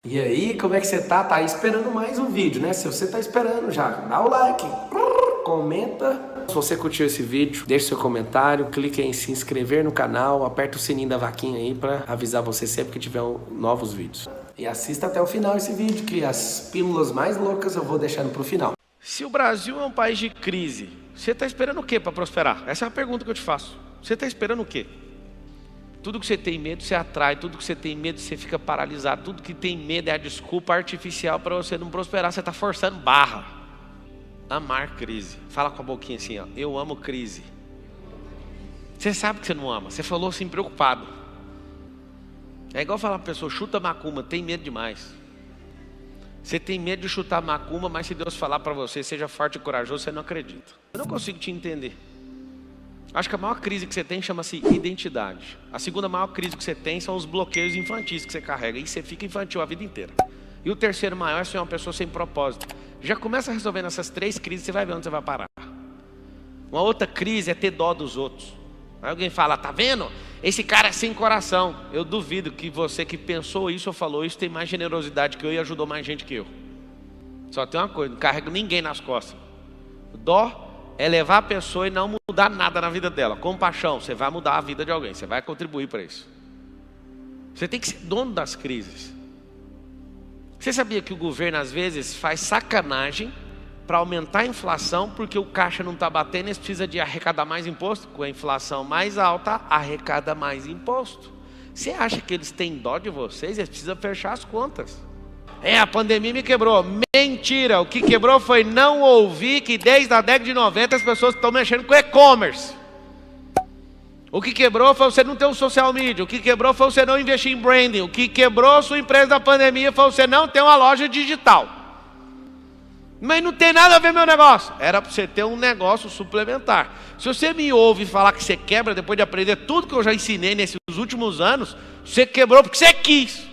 E aí, como é que você tá? Tá aí esperando mais um vídeo, né? Se você tá esperando já, dá o like, comenta. Se você curtiu esse vídeo, deixe seu comentário, clique em se inscrever no canal, aperta o sininho da vaquinha aí pra avisar você sempre que tiver novos vídeos. E assista até o final esse vídeo, que as pílulas mais loucas eu vou deixando pro final. Se o Brasil é um país de crise, você tá esperando o quê para prosperar? Essa é a pergunta que eu te faço. Você tá esperando o quê? Tudo que você tem medo, você atrai. Tudo que você tem medo, você fica paralisado. Tudo que tem medo é a desculpa artificial para você não prosperar. Você está forçando barra. Amar crise. Fala com a boquinha assim, ó. Eu amo crise. Você sabe que você não ama. Você falou assim, preocupado. É igual falar para a pessoa, chuta macumba, tem medo demais. Você tem medo de chutar macumba, mas se Deus falar para você, seja forte e corajoso, você não acredita. Eu não consigo te entender. Acho que a maior crise que você tem chama-se identidade. A segunda maior crise que você tem são os bloqueios infantis que você carrega. E você fica infantil a vida inteira. E o terceiro maior é ser uma pessoa sem propósito. Já começa resolvendo essas três crises, você vai ver onde você vai parar. Uma outra crise é ter dó dos outros. Aí alguém fala, tá vendo? Esse cara é sem coração. Eu duvido que você que pensou isso ou falou isso tem mais generosidade que eu e ajudou mais gente que eu. Só tem uma coisa, não carrego ninguém nas costas. Dó é levar a pessoa e não mudar nada na vida dela. Compaixão, você vai mudar a vida de alguém, você vai contribuir para isso. Você tem que ser dono das crises. Você sabia que o governo às vezes faz sacanagem para aumentar a inflação porque o caixa não está batendo e eles precisam de arrecadar mais imposto? Com a inflação mais alta, arrecada mais imposto. Você acha que eles têm dó de vocês? Eles precisam fechar as contas. A pandemia me quebrou. Mentira, o que quebrou foi não ouvir que desde a década de 90 as pessoas estão mexendo com e-commerce. O que quebrou foi você não ter um social media. O que quebrou foi você não investir em branding. O que quebrou sua empresa da pandemia foi você não ter uma loja digital. Mas não tem nada a ver meu negócio. Era para você ter um negócio suplementar. Se você me ouve falar que você quebra depois de aprender tudo que eu já ensinei nesses últimos anos, você quebrou porque você quis.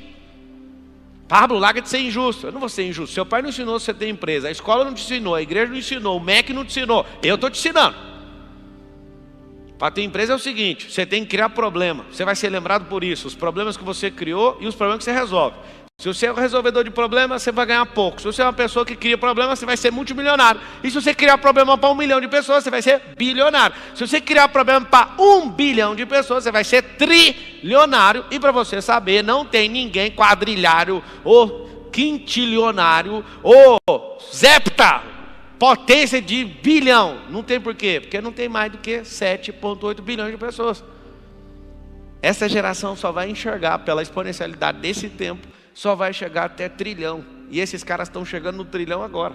Pablo, larga de ser injusto. Eu não vou ser injusto. Seu pai não ensinou você a ter empresa. A escola não te ensinou. A igreja não ensinou. O MEC não te ensinou. Eu estou te ensinando. Para ter empresa é o seguinte. Você tem que criar problema. Você vai ser lembrado por isso. Os problemas que você criou e os problemas que você resolve. Se você é um resolvedor de problemas, você vai ganhar pouco. Se você é uma pessoa que cria problemas, você vai ser multimilionário. E se você criar problema para 1 milhão de pessoas, você vai ser bilionário. Se você criar problema para 1 bilhão de pessoas, você vai ser trilionário. E para você saber, não tem ninguém quadrilhário ou quintilionário ou zepta, potência de bilhão. Não tem por quê? Porque não tem mais do que 7,8 bilhões de pessoas. Essa geração só vai enxergar pela exponencialidade desse tempo, só vai chegar até trilhão. E esses caras estão chegando no trilhão agora.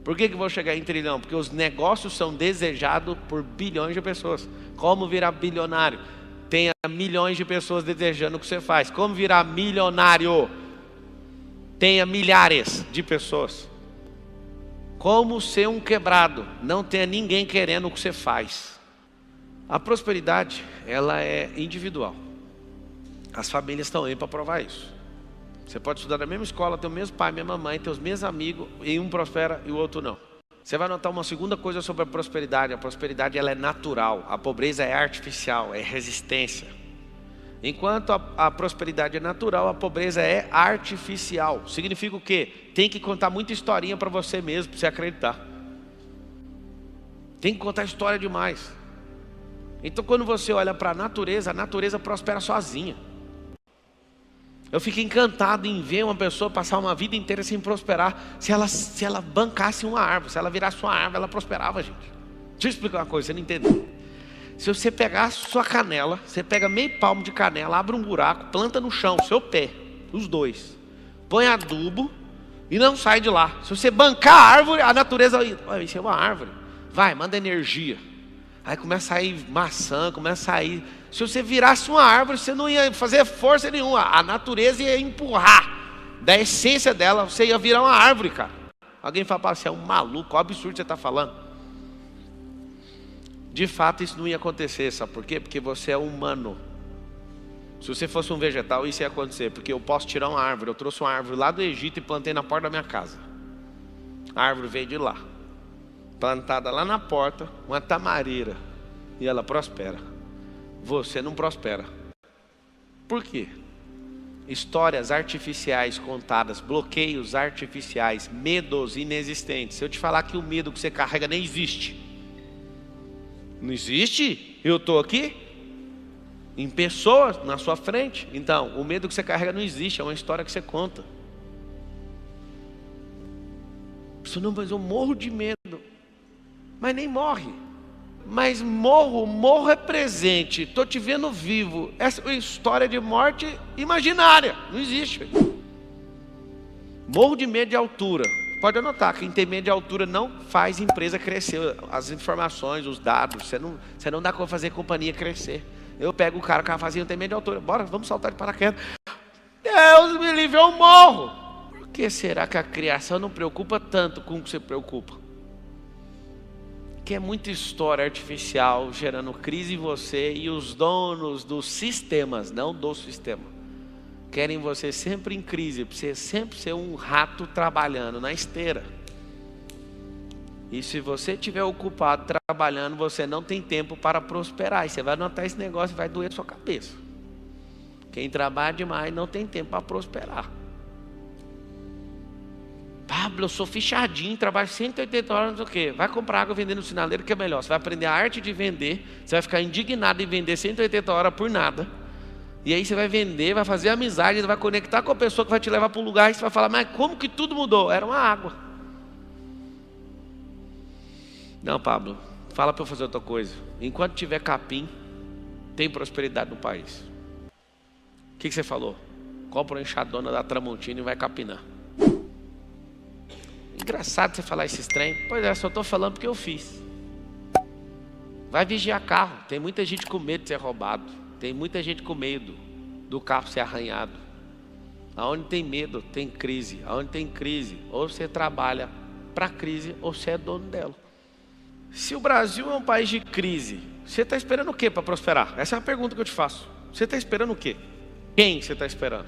Por que vão chegar em trilhão? Porque os negócios são desejados por bilhões de pessoas. Como virar bilionário? Tenha milhões de pessoas desejando o que você faz. Como virar milionário? Tenha milhares de pessoas. Como ser um quebrado? Não tenha ninguém querendo o que você faz. A prosperidade, ela é individual. As famílias estão aí para provar isso. Você pode estudar na mesma escola, ter o mesmo pai, mesma mãe, ter os mesmos amigos, e um prospera e o outro não. Você vai notar uma segunda coisa sobre a prosperidade. A prosperidade, ela é natural. A pobreza é artificial, é resistência. Enquanto a prosperidade é natural, a pobreza é artificial. Significa o quê? Tem que contar muita historinha para você mesmo, para você acreditar. Tem que contar história demais. Então quando você olha para a natureza prospera sozinha. Eu fico encantado em ver uma pessoa passar uma vida inteira sem prosperar. Se ela bancasse uma árvore, se ela virasse uma árvore, ela prosperava, gente. Deixa eu explicar uma coisa, você não entendeu. Se você pegar a sua canela, você pega meio palmo de canela, abre um buraco, planta no chão, seu pé, os dois. Põe adubo e não sai de lá. Se você bancar a árvore, a natureza, olha, isso é uma árvore. Vai, manda energia. Aí começa a sair maçã, começa a sair. Se você virasse uma árvore, você não ia fazer força nenhuma. A natureza ia empurrar. Da essência dela, você ia virar uma árvore, cara. Alguém fala, você é um maluco, qual absurdo você está falando? De fato, isso não ia acontecer, sabe por quê? Porque você é humano. Se você fosse um vegetal, isso ia acontecer. Porque eu posso tirar uma árvore. Eu trouxe uma árvore lá do Egito e plantei na porta da minha casa. A árvore veio de lá. Plantada lá na porta, uma tamareira. E ela prospera. Você não prospera. Por quê? Histórias artificiais contadas, bloqueios artificiais, medos inexistentes. Se eu te falar que o medo que você carrega nem existe. Não existe? Eu estou aqui em pessoa na sua frente. Então, o medo que você carrega não existe, é uma história que você conta. Isso não, mas eu morro de medo. Mas nem morre. Mas morro é presente. Estou te vendo vivo. Essa é uma história de morte imaginária. Não existe. Morro de medo de altura. Pode anotar, quem tem medo de altura não faz empresa crescer. As informações, os dados, você não dá como fazer companhia crescer. Eu pego o cara que fazia, não tem medo de altura. Bora, vamos saltar de paraquedas. Deus me livre, eu morro. Por que será que a criação não preocupa tanto com o que você preocupa? Que é muita história artificial gerando crise em você, e os donos dos sistemas, não do sistema, querem você sempre em crise, para você sempre ser um rato trabalhando na esteira. E se você estiver ocupado trabalhando, você não tem tempo para prosperar. E você vai notar esse negócio e vai doer a sua cabeça. Quem trabalha demais não tem tempo para prosperar. Pablo, eu sou fichadinho, trabalho 180 horas, não sei o quê. Vai comprar água vendendo no sinaleiro, que é melhor. Você vai aprender a arte de vender. Você vai ficar indignado em vender 180 horas por nada. E aí você vai vender, vai fazer amizade, vai conectar com a pessoa que vai te levar para um lugar. E você vai falar, mas como que tudo mudou? Era uma água. Não, Pablo, fala para eu fazer outra coisa. Enquanto tiver capim, tem prosperidade no país. O que você falou? Compra uma enxadona da Tramontina e vai capinar. Engraçado você falar esses trem. Pois é, só estou falando porque eu fiz. Vai vigiar carro. Tem muita gente com medo de ser roubado. Tem muita gente com medo do carro ser arranhado. Aonde tem medo, tem crise. Aonde tem crise, ou você trabalha para a crise, ou você é dono dela. Se o Brasil é um país de crise, você está esperando o quê para prosperar? Essa é a pergunta que eu te faço. Você está esperando o quê? Quem você está esperando?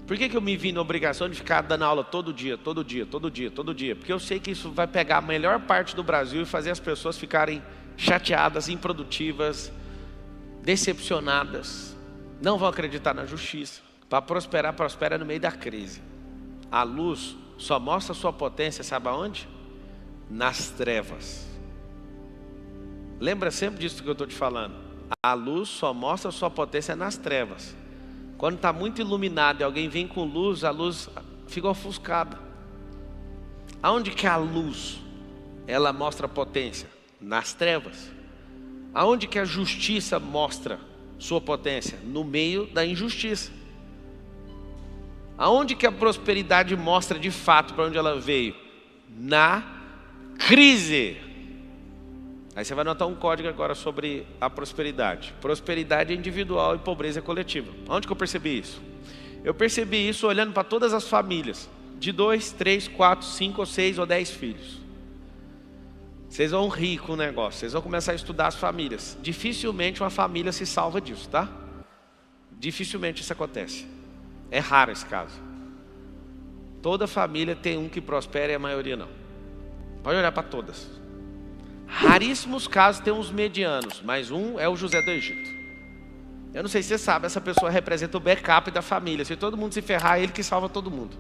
Por que eu me vi na obrigação de ficar dando aula todo dia? Porque eu sei que isso vai pegar a melhor parte do Brasil e fazer as pessoas ficarem chateadas, improdutivas, decepcionadas. Não vão acreditar na justiça. Para prosperar, prospera no meio da crise. A luz só mostra a sua potência, sabe aonde? Nas trevas. Lembra sempre disso que eu estou te falando. A luz só mostra a sua potência nas trevas. Quando está muito iluminado e alguém vem com luz, a luz fica ofuscada. Aonde que a luz, ela mostra potência? Nas trevas. Aonde que a justiça mostra sua potência? No meio da injustiça. Aonde que a prosperidade mostra de fato para onde ela veio? Na crise. Aí você vai notar um código agora sobre a prosperidade. Prosperidade é individual e pobreza é coletiva. Onde que eu percebi isso? Eu percebi isso olhando para todas as famílias. De 2, 3, 4, 5 ou 6 ou 10 filhos. Vocês vão rir com o negócio. Vocês vão começar a estudar as famílias. Dificilmente uma família se salva disso, tá? Dificilmente isso acontece. É raro esse caso. Toda família tem um que prospera e a maioria não. Pode olhar para todas. Raríssimos casos tem uns medianos, mas um é o José do Egito. Eu não sei se você sabe, essa pessoa representa o backup da família. Se todo mundo se ferrar, é ele que salva todo mundo.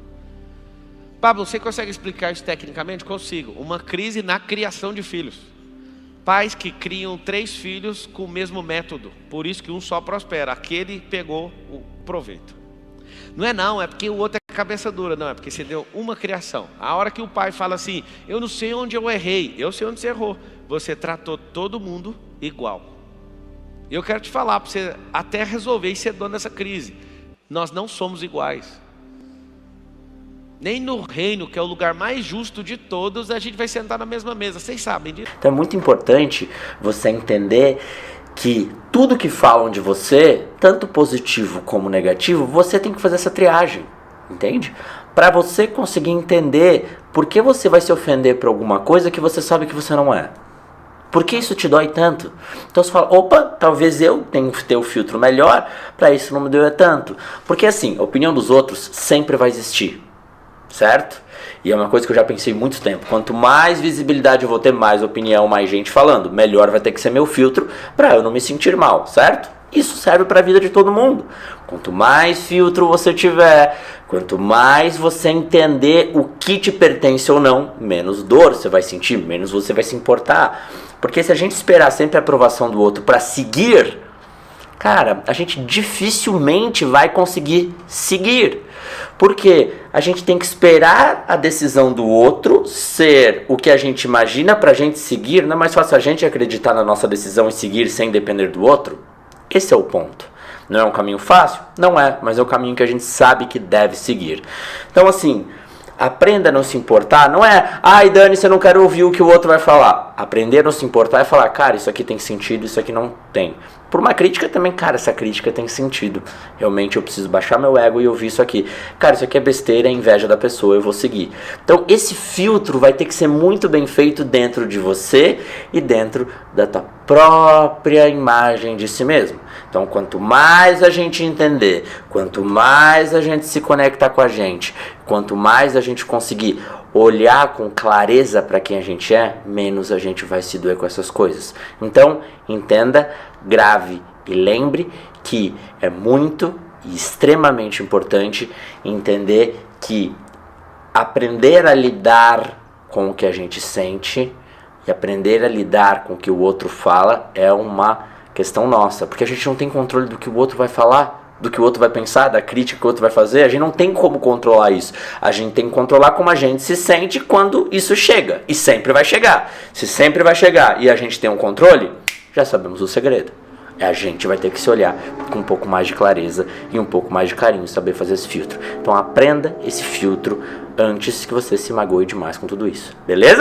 Pablo, você consegue explicar isso tecnicamente? Consigo. Uma crise na criação de filhos. Pais que criam 3 filhos com o mesmo método. Por isso que um só prospera. Aquele pegou o proveito. Não é porque o outro é cabeça dura. Não, é porque você deu uma criação. A hora que o pai fala assim, eu não sei onde eu errei, eu sei onde você errou. Você tratou todo mundo igual. E eu quero te falar, para você até resolver e ser dono dessa crise. Nós não somos iguais. Nem no reino, que é o lugar mais justo de todos, a gente vai sentar na mesma mesa. Vocês sabem disso? Então é muito importante você entender que tudo que falam de você, tanto positivo como negativo, você tem que fazer essa triagem, entende? Para você conseguir entender por que você vai se ofender por alguma coisa que você sabe que você não é. Por que isso te dói tanto? Então você fala, opa, talvez eu tenha que ter o filtro melhor, para isso não me doer tanto. Porque assim, a opinião dos outros sempre vai existir, certo? E é uma coisa que eu já pensei muito tempo. Quanto mais visibilidade eu vou ter, mais opinião, mais gente falando, melhor vai ter que ser meu filtro para eu não me sentir mal, certo? Isso serve para a vida de todo mundo. Quanto mais filtro você tiver, quanto mais você entender o que te pertence ou não, menos dor você vai sentir, menos você vai se importar. Porque se a gente esperar sempre a aprovação do outro para seguir, cara, a gente dificilmente vai conseguir seguir. Porque a gente tem que esperar a decisão do outro ser o que a gente imagina pra gente seguir. Não é mais fácil a gente acreditar na nossa decisão e seguir sem depender do outro? Esse é o ponto. Não é um caminho fácil? Não é, mas é o caminho que a gente sabe que deve seguir. Então assim, aprenda a não se importar. Não é, ai Dani, você não quer ouvir o que o outro vai falar. Aprender a não se importar é falar, cara, isso aqui tem sentido, isso aqui não tem. Por uma crítica também, cara, essa crítica tem sentido. Realmente eu preciso baixar meu ego e ouvir isso aqui. Cara, isso aqui é besteira, é inveja da pessoa, eu vou seguir. Então esse filtro vai ter que ser muito bem feito dentro de você e dentro da tua própria imagem de si mesmo. Então quanto mais a gente entender, quanto mais a gente se conectar com a gente, quanto mais a gente conseguir olhar com clareza para quem a gente é, menos a gente vai se doer com essas coisas. Então, entenda, grave e lembre que é muito e extremamente importante entender que aprender a lidar com o que a gente sente e aprender a lidar com o que o outro fala é uma questão nossa, porque a gente não tem controle do que o outro vai falar, do que o outro vai pensar, da crítica que o outro vai fazer. A gente não tem como controlar isso. A gente tem que controlar como a gente se sente quando isso chega. E sempre vai chegar. Se sempre vai chegar e a gente tem um controle, já sabemos o segredo. A gente vai ter que se olhar com um pouco mais de clareza e um pouco mais de carinho, saber fazer esse filtro. Então aprenda esse filtro antes que você se magoe demais com tudo isso. Beleza?